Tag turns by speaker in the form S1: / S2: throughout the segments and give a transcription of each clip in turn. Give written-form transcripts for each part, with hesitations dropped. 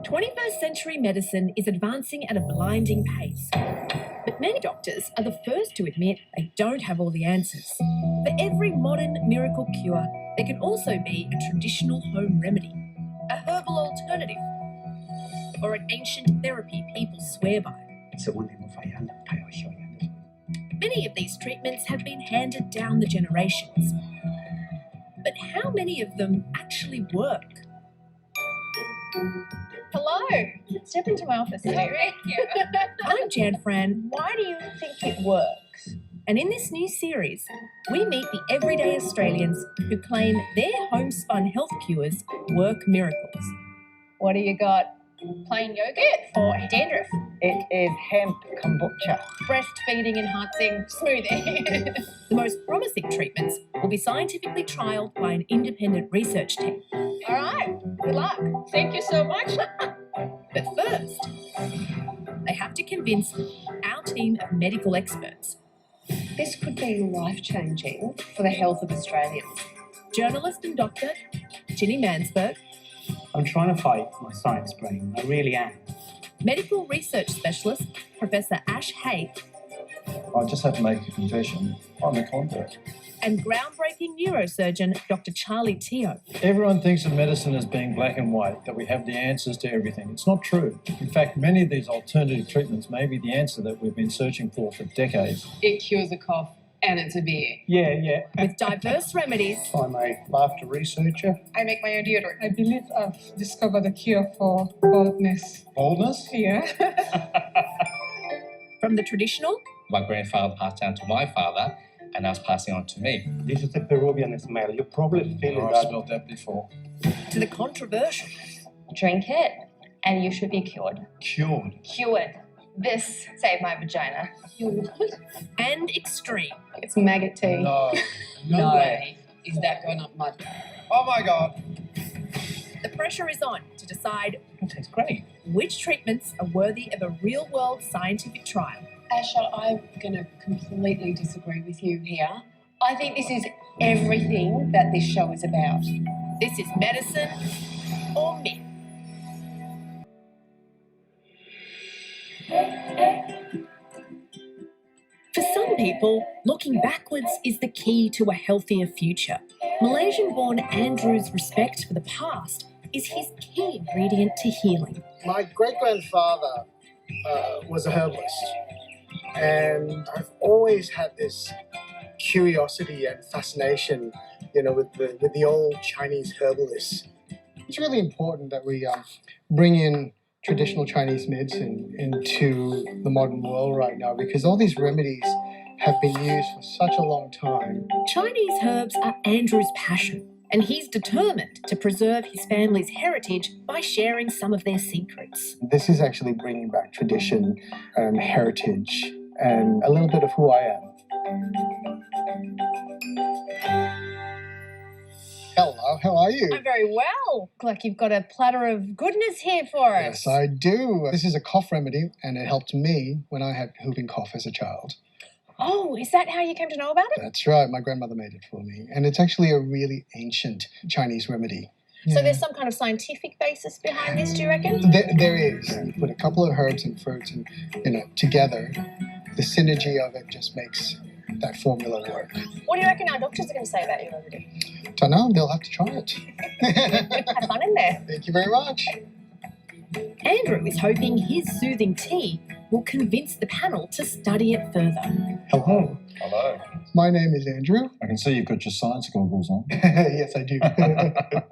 S1: 21st century medicine is advancing at a blinding pace. But many doctors are the first to admit they don't have all the answers. For every modern miracle cure, there can also be a traditional home remedy, a herbal alternative, or an ancient therapy people swear by. Many of these treatments have been handed down the generations. But how many of them actually work?
S2: Hello. Step into my office. Thank you.
S1: I'm Jan Fran.
S2: Why do you think it works?
S1: And in this new series, we meet the everyday Australians who claim their homespun health cures work miracles.
S2: What do you got? Plain yogurt or dandruff?
S3: It is hemp kombucha.
S2: Breastfeeding enhancing smoothie.
S1: The most promising treatments will be scientifically trialled by an independent research team.
S2: All right. Good luck. Thank you so much.
S1: But first, they have to convince our team of medical experts.
S4: This could be life-changing for the health of Australians.
S1: Journalist and Dr Ginni Mansberg.
S5: I'm trying to fight my science brain. I really am.
S1: Medical research specialist Professor Ash Haque.
S6: I just have to make a confession. I'm a convert.
S1: And groundbreaking neurosurgeon Dr Charlie Teo.
S6: Everyone thinks of medicine as being black and white, that we have the answers to everything. It's not true. In fact, many of these alternative treatments may be the answer that we've been searching for decades.
S4: It cures a cough and it's a beer.
S5: Yeah.
S1: With diverse remedies.
S7: I'm a laughter researcher.
S2: I make my own deodorant.
S8: I believe I've discovered a cure for baldness.
S7: Baldness?
S8: Yeah.
S1: From the traditional.
S9: My grandfather passed down to my father, and now it's passing on to me.
S7: This is the Peruvian smell. You probably feel
S6: I've
S7: that.
S6: smelled that before.
S1: To the controversial.
S2: Drink it and you should be cured.
S6: Cured.
S2: Cured. This saved my vagina.
S1: And extreme.
S4: It's maggot tea.
S6: No
S4: way is that going up my...
S6: Oh my God.
S1: The pressure is on to decide
S5: It tastes great.
S1: which treatments are worthy of a real-world scientific trial.
S4: Asha, I'm going to completely disagree with you here. I think this is everything that this show is about.
S1: This is medicine or myth. For some people, looking backwards is the key to a healthier future. Malaysian-born Andrew's respect for the past is his key ingredient to healing.
S10: My great-grandfather was a herbalist, and I've always had this curiosity and fascination, with the old Chinese herbalists.
S7: It's really important that we bring in traditional Chinese medicine into the modern world right now, because all these remedies have been used for such a long time.
S1: Chinese herbs are Andrew's passion, and he's determined to preserve his family's heritage by sharing some of their secrets.
S7: This is actually bringing back tradition and heritage and a little bit of who I am. Hello, how are you?
S2: I'm very well. Look like you've got a platter of goodness here for us.
S7: Yes, I do. This is a cough remedy, and it helped me when I had whooping cough as a child.
S2: Oh, is that how you came to know about it?
S7: That's right. My grandmother made it for me. And it's actually a really ancient Chinese remedy.
S2: So there's some kind of scientific basis behind this, do you reckon?
S7: There is. You put a couple of herbs and fruits and, together, the synergy of it just makes that formula work.
S2: What do you reckon our doctors are going to say about your remedy?
S7: Don't know. They'll have to try it.
S2: Have fun in there.
S7: Thank you very much.
S1: Andrew is hoping his soothing tea will convince the panel to study it further.
S7: Hello.
S6: Hello.
S7: My name is Andrew.
S6: I can see you've got your science goggles on.
S7: Yes, I do.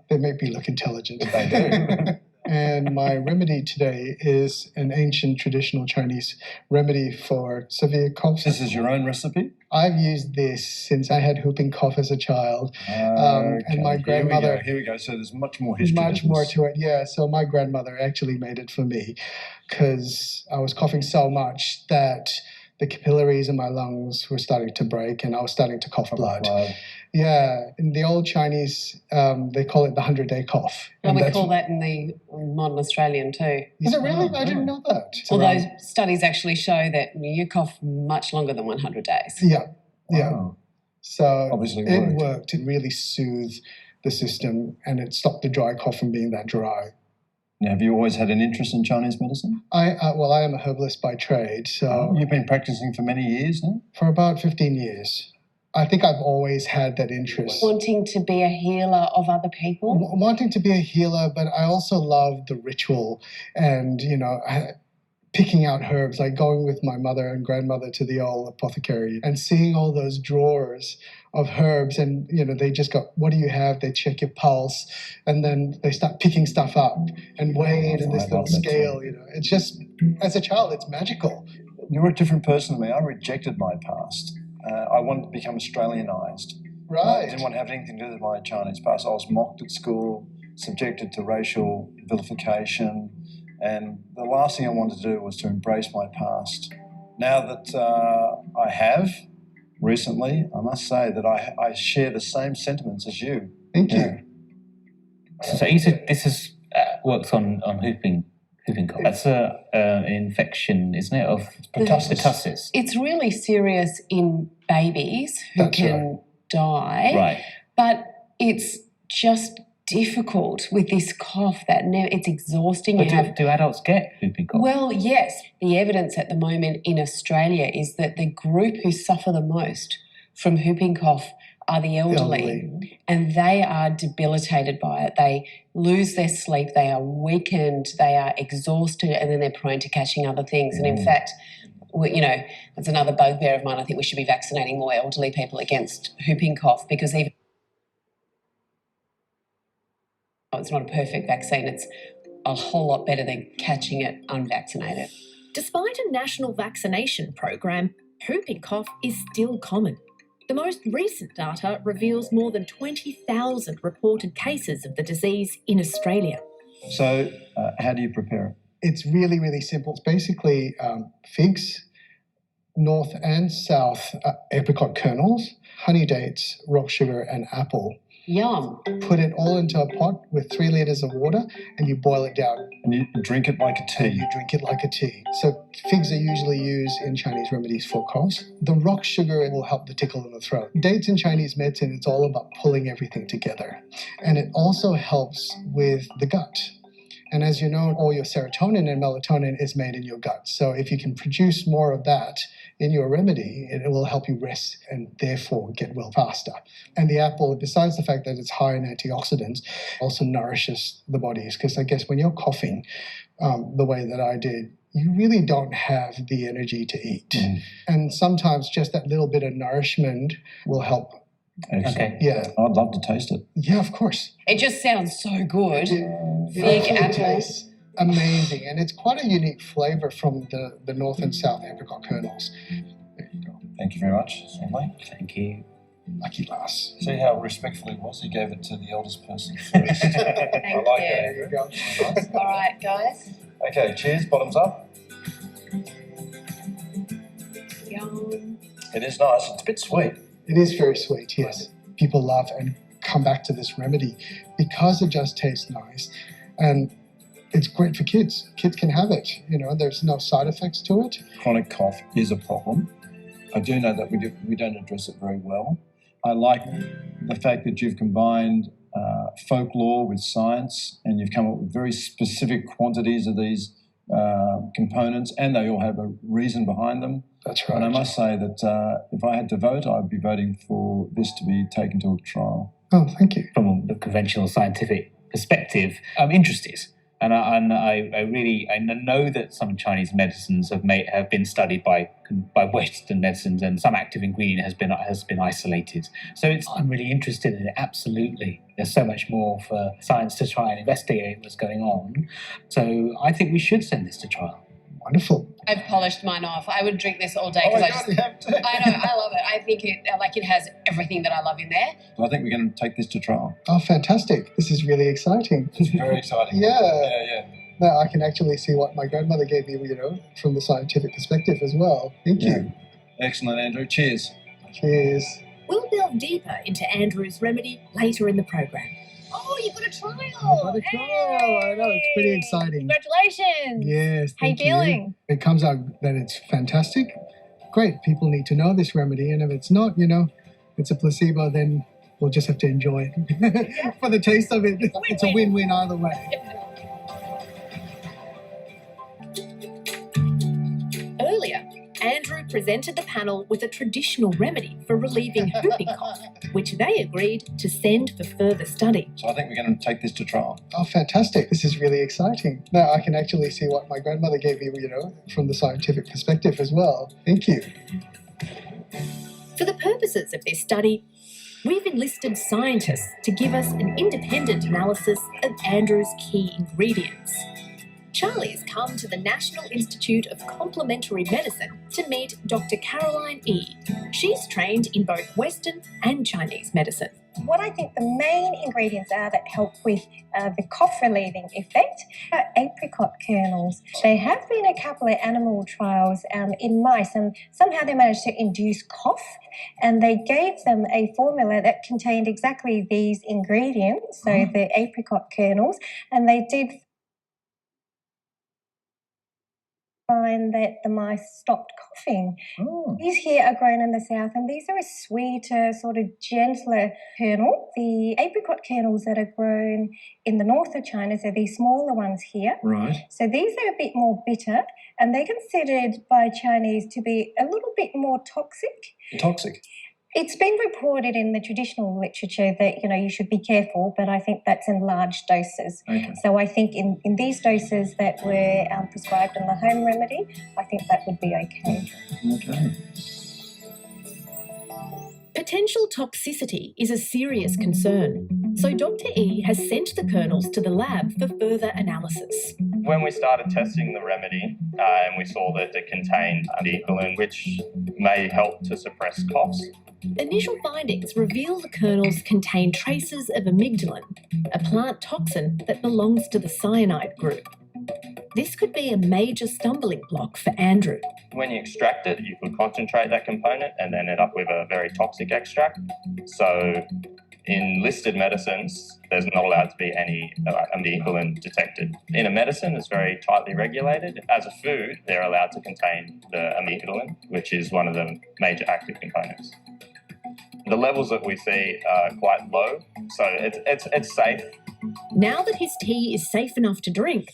S7: They make me look intelligent.
S6: They do.
S7: And my remedy today is an ancient traditional Chinese remedy for severe coughs.
S6: This is your own recipe?
S7: I've used this since I had whooping cough as a child. And my grandmother...
S6: Here we go. So there's much more history.
S7: Much more to it, yeah. So my grandmother actually made it for me because I was coughing so much that the capillaries in my lungs were starting to break and I was starting to cough blood. Yeah, in the old Chinese, they call it the 100-day cough.
S4: And we call that in the modern Australian too.
S7: Is it really? I didn't know that.
S4: Well, those studies actually show that you cough much longer than 100 days.
S7: Yeah.
S6: Wow.
S7: So
S6: Obviously
S7: it worked. It really soothed the system and it stopped the dry cough from being that dry.
S6: Now, have you always had an interest in Chinese medicine?
S7: I am a herbalist by trade, so
S6: You've been practicing for many years now?
S7: for about 15 years. I think I've always had that interest.
S4: Wanting to be a healer of other people?
S7: Wanting to be a healer, but I also love the ritual and, picking out herbs, like going with my mother and grandmother to the old apothecary and seeing all those drawers of herbs, and they just go, what do you have? They check your pulse, and then they start picking stuff up and weigh it in this little scale. It's just, as a child, it's magical.
S6: You're a different person to me. I rejected my past. I wanted to become Australianised.
S7: Right.
S6: I didn't want to have anything to do with my Chinese past. I was mocked at school, subjected to racial vilification, and the last thing I wanted to do was to embrace my past. Now that I have, recently, I must say that I share the same sentiments as you.
S7: Thank you.
S11: So you said this is works on whooping cough. That's an infection, isn't it, of pertussis?
S4: It's really serious in babies who can die.
S11: Right.
S4: But it's just difficult with this cough that it's exhausting.
S11: But do adults get whooping cough?
S4: Well, yes. The evidence at the moment in Australia is that the group who suffer the most from whooping cough are the elderly. And they are debilitated by it. They lose their sleep, they are weakened, they are exhausted, and then they're prone to catching other things. And in fact, that's another bugbear of mine. I think we should be vaccinating more elderly people against whooping cough, because even it's not a perfect vaccine, it's a whole lot better than catching it unvaccinated.
S1: Despite a national vaccination program, whooping cough is still common. The most recent data reveals more than 20,000 reported cases of the disease in Australia.
S6: So how do you prepare it?
S7: It's really, really simple. It's basically figs, north and south apricot kernels, honey dates, rock sugar and apple.
S4: Yum.
S7: Put it all into a pot with 3 litres of water and you boil it down.
S6: And you drink it like a tea.
S7: You drink it like a tea. So figs are usually used in Chinese remedies for coughs. The rock sugar will help the tickle in the throat. Dates in Chinese medicine, it's all about pulling everything together. And it also helps with the gut. And as you know, all your serotonin and melatonin is made in your gut. So if you can produce more of that in your remedy, it will help you rest and therefore get well faster. And the apple, besides the fact that it's high in antioxidants, also nourishes the bodies. Because I guess when you're coughing the way that I did, you really don't have the energy to eat. And sometimes just that little bit of nourishment will help.
S6: Excellent.
S11: Okay.
S7: Yeah.
S6: I'd love to taste it.
S7: Yeah, of course.
S4: It just sounds so good.
S7: Fig
S4: apple.
S7: Tastes amazing. And it's quite a unique flavour from the north and south apricot kernels. There you go.
S6: Thank you very much, Emily.
S11: Thank you.
S7: Lucky lass.
S6: See how respectful he was? He gave it to the eldest person first.
S4: Thank
S6: I like
S4: you.
S7: There you go.
S4: All right, guys.
S6: Okay, cheers. Bottoms up.
S4: Yum.
S6: It is nice. It's a bit sweet.
S7: It is very sweet, yes. People love and come back to this remedy because it just tastes nice. And it's great for kids. Kids can have it. There's no side effects to it.
S6: Chronic cough is a problem. I do know that we don't address it very well. I like the fact that you've combined folklore with science, and you've come up with very specific quantities of these components, and they all have a reason behind them.
S7: That's right.
S6: And I must say that if I had to vote, I'd be voting for this to be taken to a trial.
S7: Oh, thank you.
S11: From the conventional scientific perspective, I'm interested. And I know that some Chinese medicines have been studied by Western medicines, and some active ingredient has been isolated. So I'm really interested in it. Absolutely, there's so much more for science to try and investigate what's going on. So I think we should send this to trial.
S7: Wonderful.
S4: I've polished mine off. I would drink this all day
S6: Oh my
S4: because
S6: God, you have to.
S4: I know, I love it. I think it has everything that I love in there.
S6: So I think we're going to take this to trial.
S7: Oh, fantastic. This is really exciting.
S6: It's very exciting.
S7: Yeah. Now I can actually see what my grandmother gave me, from the scientific perspective as well. Thank you.
S6: Excellent, Andrew. Cheers.
S7: Cheers.
S1: We'll delve deeper into Andrew's remedy later in the program.
S2: Oh, you got a trial.
S7: I got a trial. I know, it's pretty exciting.
S2: Congratulations.
S7: Yes,
S2: How you
S7: thank
S2: feeling?
S7: It comes out that it's fantastic. Great. People need to know this remedy. And if it's not, it's a placebo, then we'll just have to enjoy it. For the taste of it, it's a win-win either way.
S1: presented the panel with a traditional remedy for relieving whooping cough, which they agreed to send for further study.
S6: So I think we're going to take this to trial.
S7: Oh, fantastic. This is really exciting. Now I can actually see what my grandmother gave me, from the scientific perspective as well. Thank you.
S1: For the purposes of this study, we've enlisted scientists to give us an independent analysis of Andrew's key ingredients. Charlie's come to the National Institute of Complementary Medicine to meet Dr Caroline E. She's trained in both Western and Chinese medicine.
S12: What I think the main ingredients are that help with the cough relieving effect are apricot kernels. There have been a couple of animal trials in mice, and somehow they managed to induce cough, and they gave them a formula that contained exactly these ingredients, so the apricot kernels, and they did find that the mice stopped coughing. These here are grown in the south, and these are a sweeter, sort of gentler kernel. The apricot kernels that are grown in the north of China, so these smaller ones here.
S6: Right.
S12: So these are a bit more bitter, and they're considered by Chinese to be a little bit more toxic.
S6: Toxic?
S12: It's been reported in the traditional literature that, you should be careful, but I think that's in large doses.
S6: Okay.
S12: So I think in these doses that were prescribed in the home remedy, I think that would be okay.
S6: Okay.
S1: Potential toxicity is a serious concern, so Dr E has sent the kernels to the lab for further analysis.
S13: When we started testing the remedy and we saw that it contained alleviating, which may help to suppress coughs.
S1: Initial findings reveal the kernels contain traces of amygdalin, a plant toxin that belongs to the cyanide group. This could be a major stumbling block for Andrew.
S13: When you extract it, you could concentrate that component and then end up with a very toxic extract. So in listed medicines, there's not allowed to be any amygdalin detected. In a medicine, it's very tightly regulated. As a food, they're allowed to contain the amygdalin, which is one of the major active components. The levels that we see are quite low, so it's safe.
S1: Now that his tea is safe enough to drink,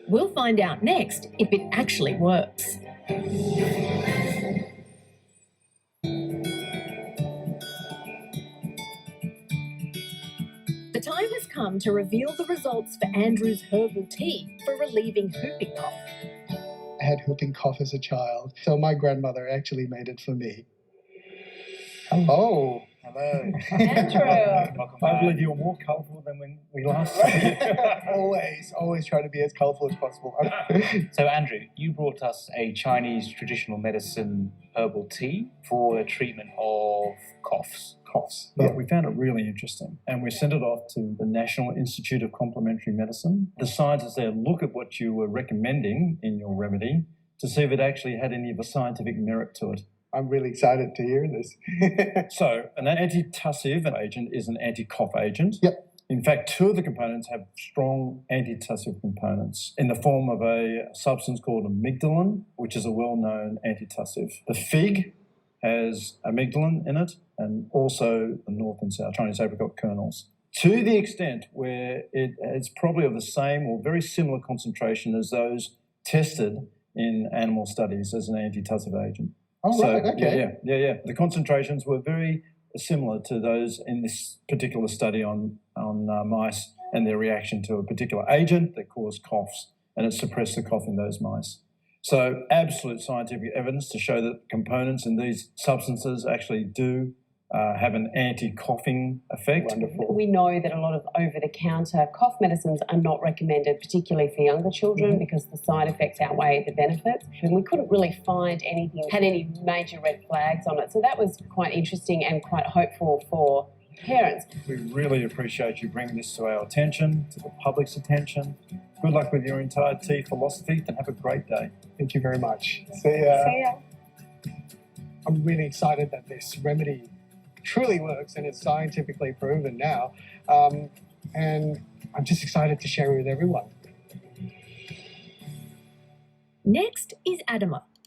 S1: we'll find out next if it actually works. The time has come to reveal the results for Andrew's herbal tea for relieving whooping cough.
S7: I had whooping cough as a child, so my grandmother actually made it for me. Oh, hello.
S12: Andrew.
S5: I believe you're more colourful than when we last saw you.
S7: always try to be as colourful as possible.
S11: So, Andrew, you brought us a Chinese traditional medicine herbal tea for the treatment of coughs.
S6: But we found it really interesting, and we sent it off to the National Institute of Complementary Medicine. The scientists there look at what you were recommending in your remedy to see if it actually had any of a scientific merit to it.
S7: I'm really excited to hear this.
S6: So, an antitussive agent is an anti-cough agent.
S7: Yep.
S6: In fact, two of the components have strong antitussive components in the form of a substance called amygdalin, which is a well-known antitussive. The fig has amygdalin in it, and also the North and South Chinese apricot kernels. To the extent where it's probably of the same or very similar concentration as those tested in animal studies as an antitussive agent.
S7: Oh, so, right, okay.
S6: Yeah. The concentrations were very similar to those in this particular study on mice and their reaction to a particular agent that caused coughs, and it suppressed the cough in those mice. So absolute scientific evidence to show that components in these substances actually do have an anti-coughing effect.
S7: Wonderful.
S4: We know that a lot of over-the-counter cough medicines are not recommended, particularly for younger children, because the side effects outweigh the benefits. And we couldn't really find anything that had any major red flags on it. So that was quite interesting and quite hopeful for parents.
S6: We really appreciate you bringing this to our attention, to the public's attention. Good luck with your entire tea philosophy, and have a great day.
S7: Thank you very much. See ya.
S12: See ya.
S7: I'm really excited that this remedy truly works and it's scientifically proven now. And I'm just excited to share it with everyone.
S1: Next is Adama,